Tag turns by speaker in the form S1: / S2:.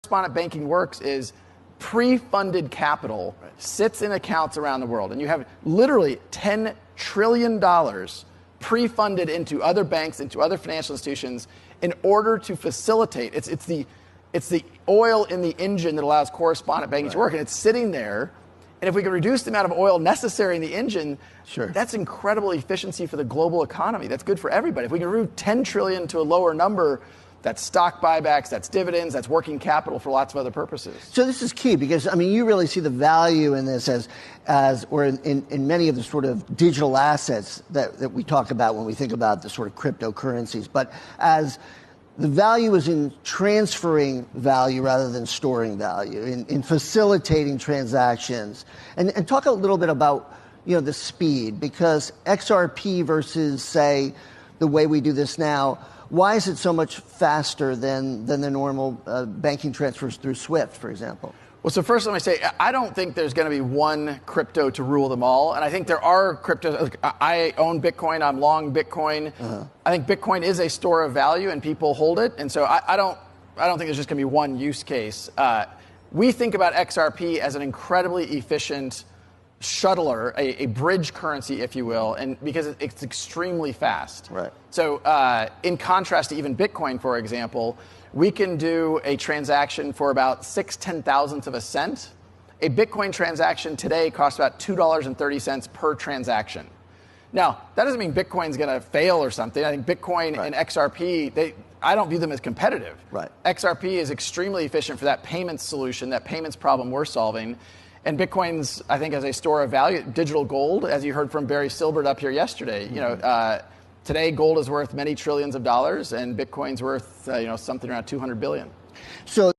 S1: correspondent banking works is pre-funded capital sits in accounts around the world, and you have literally $10 trillion pre-funded into other banks, into other financial institutions, in order to facilitate. It's the oil in the engine that allows correspondent banking to work, and it's sitting there. And if we can reduce the amount of oil necessary in the engine, that's incredible efficiency for the global economy. That's good for everybody. If we can remove 10 trillion to a lower number, that's stock buybacks, that's dividends, that's working capital for lots of other purposes.
S2: So this is key because, I mean, you really see the value in this or in many of the sort of digital assets that we talk about when we think about the sort of cryptocurrencies, but as the value is in transferring value rather than storing value, in facilitating transactions. And talk a little bit about, the speed, because XRP versus, say, the way we do this now, why is it so much faster than the normal banking transfers through SWIFT, for example?
S1: Well, so first let me say, I don't think there's going to be one crypto to rule them all. And I think there are cryptos. I own Bitcoin. I'm long Bitcoin. I think Bitcoin is a store of value and people hold it. And so I don't think there's just going to be one use case. We think about XRP as an incredibly efficient shuttler, a bridge currency, if you will, and because it's extremely fast.
S2: Right.
S1: So in contrast to even Bitcoin, for example, we can do a transaction for about 6/10,000th of a cent. A Bitcoin transaction today costs about $2.30 per transaction. Now, that doesn't mean Bitcoin's going to fail or something. I think Bitcoin and XRP, I don't view them as competitive.
S2: Right.
S1: XRP is extremely efficient for that payments solution, that payments problem we're solving. And Bitcoin's, I think, as a store of value, digital gold, as you heard from Barry Silbert up here yesterday. Today gold is worth many trillions of dollars, and Bitcoin's worth, something around 200 billion.
S2: So